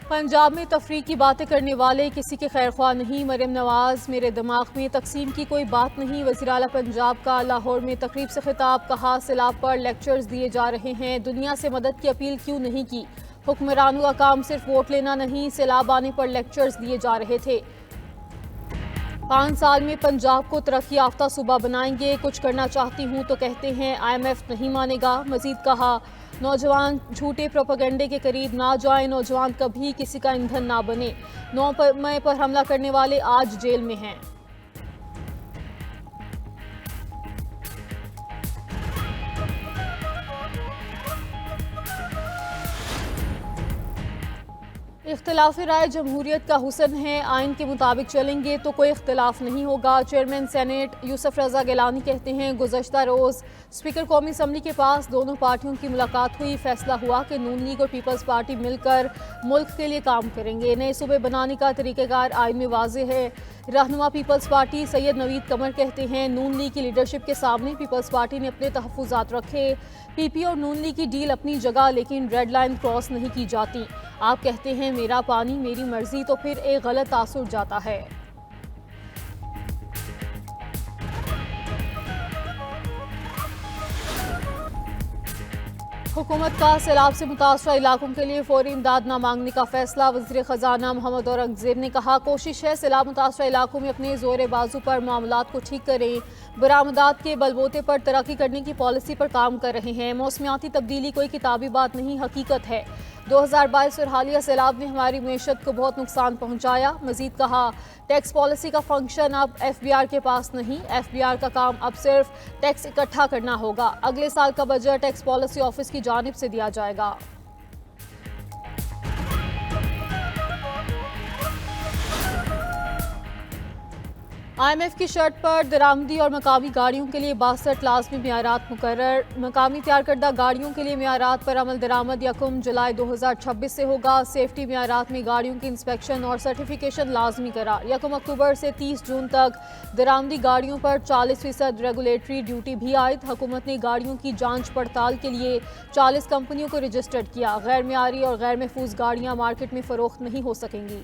پنجاب میں تفریح کی باتیں کرنے والے کسی کے خیر خواہ نہیں، مریم نواز۔ میرے دماغ میں تقسیم کی کوئی بات نہیں۔ وزیر اعلیٰ پنجاب کا لاہور میں تقریب سے خطاب، کہا سیلاب پر لیکچرز دیے جا رہے ہیں، دنیا سے مدد کی اپیل کیوں نہیں کی؟ حکمرانوں کا کام صرف ووٹ لینا نہیں، سیلاب آنے پر لیکچرز دیے جا رہے تھے۔ 5 سال میں پنجاب کو ترقی یافتہ صوبہ بنائیں گے، کچھ کرنا چاہتی ہوں تو کہتے ہیں IMF نہیں مانے گا۔ مزید کہا نوجوان جھوٹے پروپیگنڈے کے قریب نہ جائیں، نوجوان کبھی کسی کا ایندھن نہ بنے۔ 9 مئی پر حملہ کرنے والے آج جیل میں ہیں۔ اختلاف رائے جمہوریت کا حسن ہے، آئین کے مطابق چلیں گے تو کوئی اختلاف نہیں ہوگا۔ چیئرمین سینیٹ یوسف رضا گیلانی کہتے ہیں گزشتہ روز اسپیکر قومی اسمبلی کے پاس دونوں پارٹیوں کی ملاقات ہوئی، فیصلہ ہوا کہ نون لیگ اور پیپلز پارٹی مل کر ملک کے لیے کام کریں گے۔ نئے صوبے بنانے کا طریقہ کار آئین میں واضح ہے۔ رہنما پیپلز پارٹی سید نوید قمر کہتے ہیں نون لیگ کی لیڈرشپ کے سامنے پیپلز پارٹی نے اپنے تحفظات رکھے، پی پی اور نون لیگ کی ڈیل اپنی جگہ، لیکن ریڈ لائن کراس نہیں کی جاتی۔ آپ کہتے ہیں میرا پانی میری مرضی تو پھر ایک غلط تاثر جاتا ہے۔ حکومت کا سیلاب سے متاثرہ علاقوں کے لیے فوری امداد نہ مانگنے کا فیصلہ، وزیر خزانہ محمد اورنگزیب نے کہا کوشش ہے سیلاب متاثرہ علاقوں میں اپنے زور بازو پر معاملات کو ٹھیک کریں، برآمدات کے بلبوتے پر ترقی کرنے کی پالیسی پر کام کر رہے ہیں۔ موسمیاتی تبدیلی کوئی کتابی بات نہیں، حقیقت ہے۔ 2022 اور حالیہ سیلاب نے ہماری معیشت کو بہت نقصان پہنچایا۔ مزید کہا ٹیکس پالیسی کا فنکشن اب FBR کے پاس نہیں، FBR کا کام اب صرف ٹیکس اکٹھا کرنا ہوگا۔ اگلے سال کا بجٹ ٹیکس پالیسی آفس کی جانب سے دیا جائے گا۔ IMF کی شرط پر درآمدی اور مقامی گاڑیوں کے لیے 62 لازمی معیارات مقرر۔ مقامی تیار کردہ گاڑیوں کے لیے معیارات پر عمل درآمد 1 جولائی 2026 سے ہوگا۔ سیفٹی معیارات میں گاڑیوں کی انسپیکشن اور سرٹیفیکیشن لازمی قرار۔ 1 اکتوبر سے 30 جون تک درآمدی گاڑیوں پر 40% ریگولیٹری ڈیوٹی بھی عائد۔ حکومت نے گاڑیوں کی جانچ پڑتال کے لیے 40 کمپنیوں کو رجسٹرڈ کیا۔ غیر معیاری اور غیر محفوظ گاڑیاں مارکیٹ میں فروخت نہیں ہو سکیں گی۔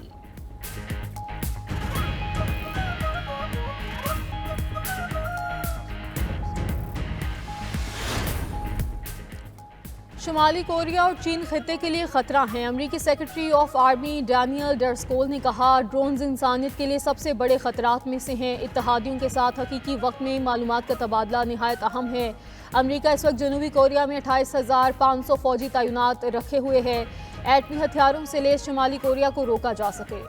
شمالی کوریا اور چین خطے کے لیے خطرہ ہیں۔ امریکی سیکرٹری آف آرمی ڈینیل ڈرسکول نے کہا ڈرونز انسانیت کے لیے سب سے بڑے خطرات میں سے ہیں، اتحادیوں کے ساتھ حقیقی وقت میں معلومات کا تبادلہ نہایت اہم ہے۔ امریکہ اس وقت جنوبی کوریا میں 28,500 فوجی تعینات رکھے ہوئے ہے، ایٹمی ہتھیاروں سے لیس شمالی کوریا کو روکا جا سکے۔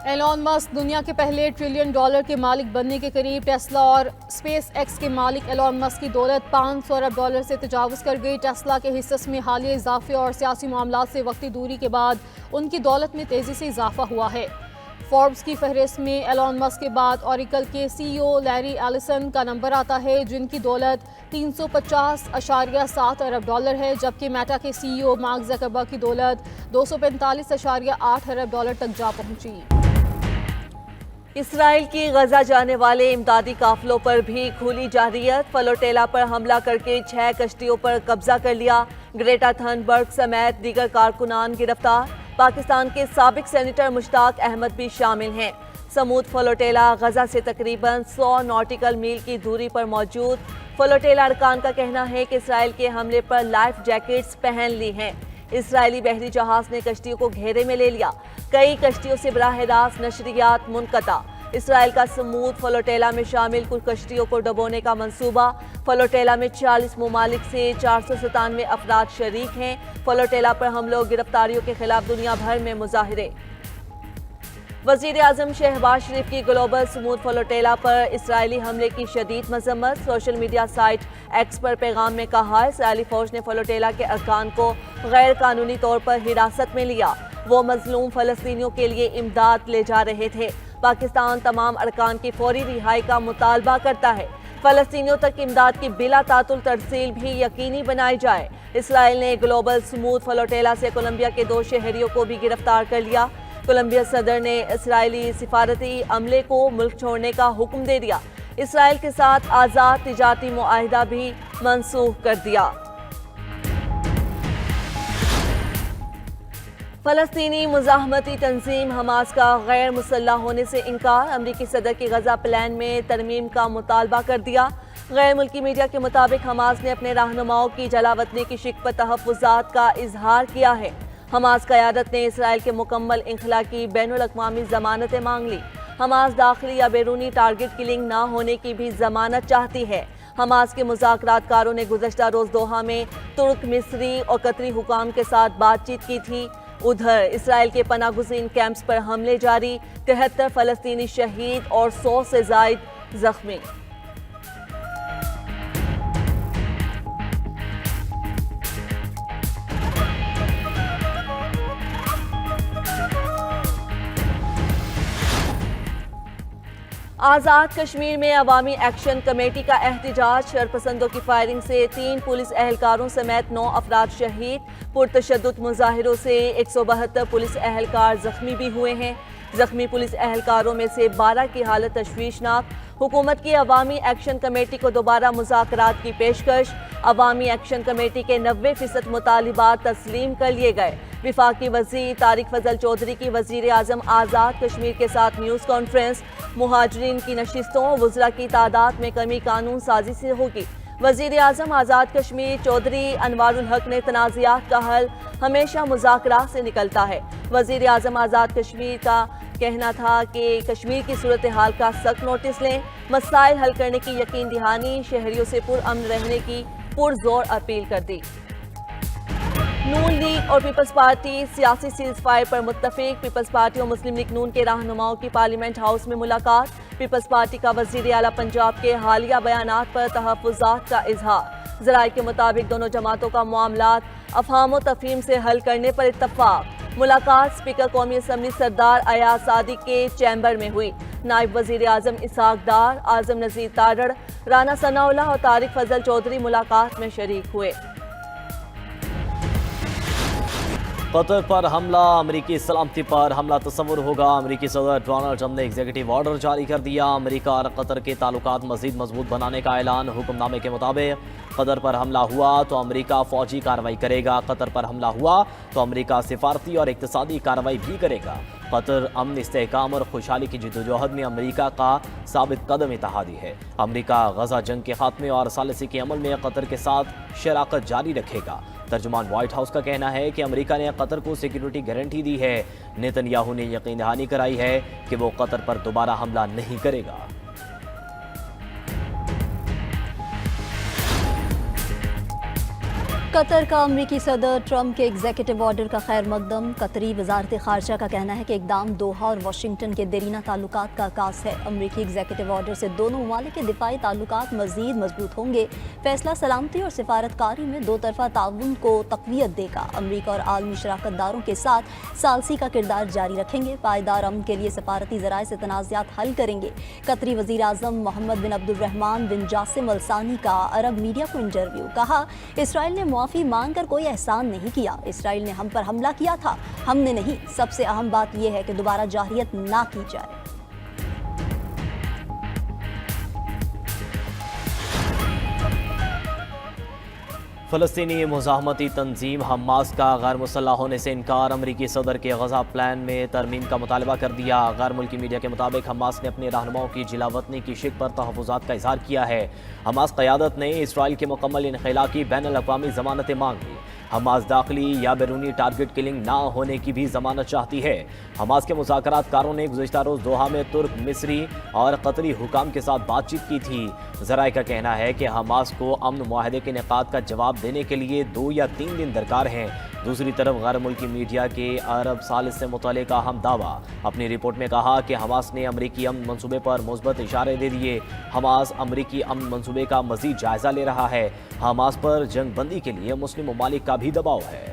ایلون مسک دنیا کے پہلے $1 ٹریلین کے مالک بننے کے قریب۔ ٹیسلا اور اسپیس ایکس کے مالک ایلون مسک کی دولت $500 ارب سے تجاوز کر گئی۔ ٹیسلا کے حصص میں حالیہ اضافے اور سیاسی معاملات سے وقتی دوری کے بعد ان کی دولت میں تیزی سے اضافہ ہوا ہے۔ فوربس کی فہرست میں ایلون مسک کے بعد اوریکل کے CEO لیری ایلسن کا نمبر آتا ہے، جن کی دولت $350.7 ارب ہے، جبکہ میٹا کے CEO مارک زکربرگ کی دولت $245.8 ارب تک جا پہنچی۔ اسرائیل کی غزہ جانے والے امدادی قافلوں پر بھی کھلی جارحیت، فلوٹیلا پر حملہ کر کے 6 کشتیوں پر قبضہ کر لیا۔ گریٹا تھنبرگ سمیت دیگر کارکنان گرفتار۔ پاکستان کے سابق سینیٹر مشتاق احمد بھی شامل ہیں۔ سمود فلوٹیلا غزہ سے تقریباً 100 ناٹیکل میل کی دوری پر موجود۔ فلوٹیلا ارکان کا کہنا ہے کہ اسرائیل کے حملے پر لائف جیکٹس پہن لی ہیں۔ اسرائیلی بحری جہاز نے کشتیوں کو گھیرے میں لے لیا، کئی کشتیوں سے براہ راست نشریات منقطع۔ اسرائیل کا سمود فلوٹیلا میں شامل کچھ کشتیوں کو ڈبونے کا منصوبہ۔ فلوٹیلا میں 40 ممالک سے 497 افراد شریک ہیں۔ فلوٹیلا پر حملوں اور گرفتاریوں کے خلاف دنیا بھر میں مظاہرے۔ وزیر اعظم شہباز شریف کی گلوبل سمود فلوٹیلا پر اسرائیلی حملے کی شدید مذمت۔ سوشل میڈیا سائٹ ایکس پر پیغام میں کہا اسرائیلی فوج نے فلوٹیلا کے ارکان کو غیر قانونی طور پر حراست میں لیا، وہ مظلوم فلسطینیوں کے لیے امداد لے جا رہے تھے۔ پاکستان تمام ارکان کی فوری رہائی کا مطالبہ کرتا ہے، فلسطینیوں تک امداد کی بلا تعطل ترسیل بھی یقینی بنائی جائے۔ اسرائیل نے گلوبل سمود فلوٹیلا سے کولمبیا کے 2 شہریوں کو بھی گرفتار کر لیا۔ کولمبیا صدر نے اسرائیلی سفارتی عملے کو ملک چھوڑنے کا حکم دے دیا۔ اسرائیل کے ساتھ آزاد تجارتی معاہدہ بھی منسوخ کر دیا۔ فلسطینی مزاحمتی تنظیم حماس کا غیر مسلح ہونے سے انکار، امریکی صدر کی غزہ پلان میں ترمیم کا مطالبہ کر دیا۔ غیر ملکی میڈیا کے مطابق حماس نے اپنے رہنماؤں کی جلاوطنی کی شق پر تحفظات کا اظہار کیا ہے۔ حماس قیادت نے اسرائیل کے مکمل انخلا کی بین الاقوامی ضمانتیں مانگ لی۔ حماس داخلی یا بیرونی ٹارگٹ کلنگ نہ ہونے کی بھی ضمانت چاہتی ہے۔ حماس کے مذاکرات کاروں نے گزشتہ روز دوحہ میں ترک، مصری اور قطری حکام کے ساتھ بات چیت کی تھی۔ ادھر اسرائیل کے پناہ گزین کیمپس پر حملے جاری، 73 فلسطینی شہید اور 100 سے زائد زخمی۔ آزاد کشمیر میں عوامی ایکشن کمیٹی کا احتجاج، شرپسندوں کی فائرنگ سے 3 پولیس اہلکاروں سمیت 9 افراد شہید، پرتشدد مظاہروں سے 172 پولیس اہلکار زخمی بھی ہوئے ہیں۔ زخمی پولیس اہلکاروں میں سے 12 کی حالت تشویشناک۔ حکومت کی عوامی ایکشن کمیٹی کو دوبارہ مذاکرات کی پیشکش، عوامی ایکشن کمیٹی کے 90% مطالبات تسلیم کر لیے گئے۔ وفاقی وزیر طارق فضل چودھری کی وزیر اعظم آزاد کشمیر کے ساتھ نیوز کانفرنس، مہاجرین کی نشستوں، وزراء کی تعداد میں کمی قانون سازی سے ہوگی۔ وزیر اعظم آزاد کشمیر چودھری انوار الحق نے تنازعات کا حل ہمیشہ مذاکرات سے نکلتا ہے۔ وزیر اعظم آزاد کشمیر کا کہنا تھا کہ کشمیر کی صورتحال کا سخت نوٹس لیں، مسائل حل کرنے کی یقین دہانی، شہریوں سے پرامن رہنے کی پرزور اپیل کر دی۔ نون لیگ اور پیپلز پارٹی سیاسی سیز فائر پر متفق، پیپلز پارٹی اور مسلم لیگ نون کے رہنماؤں کی پارلیمنٹ ہاؤس میں ملاقات، پیپلز پارٹی کا وزیر اعلیٰ پنجاب کے حالیہ بیانات پر تحفظات کا اظہار۔ ذرائع کے مطابق دونوں جماعتوں کا معاملات افہام و تفہیم سے حل کرنے پر اتفاق۔ ملاقات اسپیکر قومی اسمبلی سردار ایاز صادق کے چیمبر میں ہوئی۔ نائب وزیر اعظم اسحاق ڈار، اعظم نذیر تارڑ، رانا ثناءاللہ اور طارق فضل چودھری ملاقات میں شریک ہوئے۔ قطر پر حملہ، امریکی سلامتی پر حملہ تصور ہوگا، امریکی صدر ڈونلڈ ٹرمپ نے ایگزیکٹو آرڈر جاری کر دیا۔ امریکہ اور قطر کے تعلقات مزید مضبوط بنانے کا اعلان، حکم نامے کے مطابق قطر پر حملہ ہوا تو امریکہ فوجی کارروائی کرے گا، قطر پر حملہ ہوا تو امریکہ سفارتی اور اقتصادی کارروائی بھی کرے گا۔ قطر امن، استحکام اور خوشحالی کی جدوجہد میں امریکہ کا ثابت قدم اتحادی ہے۔ امریکہ غزہ جنگ کے خاتمے اور ثالثی کے عمل میں قطر کے ساتھ شراکت جاری رکھے گا۔ ترجمان وائٹ ہاؤس کا کہنا ہے کہ امریکہ نے قطر کو سیکیورٹی گارنٹی دی ہے۔ نیتن یاہو نے یقین دہانی کرائی ہے کہ وہ قطر پر دوبارہ حملہ نہیں کرے گا۔ قطر کا امریکی صدر ٹرمپ کے ایگزیکٹو آرڈر کا خیر مقدم، قطری وزارت خارجہ کا کہنا ہے کہ اقدام دوحہ اور واشنگٹن کے دیرینہ تعلقات کا عکاس ہے۔ امریکی ایگزیکٹو آرڈر سے دونوں ممالک کے دفاعی تعلقات مزید مضبوط ہوں گے۔ فیصلہ سلامتی اور سفارتکاری میں دو طرفہ تعاون کو تقویت دے گا۔ امریکہ اور عالمی شراکت داروں کے ساتھ ثالثی کا کردار جاری رکھیں گے، پائیدار امن کے لیے سفارتی ذرائع سے تنازعات حل کریں گے۔ قطری وزیر اعظم محمد بن عبد الرحمن بن جاسم الثانی کا عرب میڈیا کو انٹرویو، کہا اسرائیل نے معافی مانگ کر کوئی احسان نہیں کیا، اسرائیل نے ہم پر حملہ کیا تھا، ہم نے نہیں۔ سب سے اہم بات یہ ہے کہ دوبارہ جارحیت نہ کی جائے۔ فلسطینی مزاحمتی تنظیم حماس کا غیر مسلح ہونے سے انکار، امریکی صدر کے غزہ پلان میں ترمیم کا مطالبہ کر دیا۔ غیر ملکی میڈیا کے مطابق حماس نے اپنے رہنماؤں کی جلا وطنی کی شق پر تحفظات کا اظہار کیا ہے۔ حماس قیادت نے اسرائیل کے مکمل انخلا کی بین الاقوامی ضمانتیں مانگ لی۔ حماس داخلی یا بیرونی ٹارگٹ کلنگ نہ ہونے کی بھی ضمانت چاہتی ہے۔ حماس کے مذاکرات کاروں نے گزشتہ روز دوحہ میں ترک، مصری اور قطری حکام کے ساتھ بات چیت کی تھی۔ ذرائع کا کہنا ہے کہ حماس کو امن معاہدے کے انعقاد کا جواب دینے کے لیے 2 یا 3 دن درکار ہیں۔ دوسری طرف غیر ملکی میڈیا کے عرب ثالث سے متعلق اہم دعویٰ اپنی رپورٹ میں کہا کہ حماس نے امریکی امن منصوبے پر مثبت اشارے دے دیے۔ حماس امریکی امن منصوبے کا مزید جائزہ لے رہا ہے۔ حماس پر جنگ بندی کے لیے مسلم ممالک کا بھی دباؤ ہے۔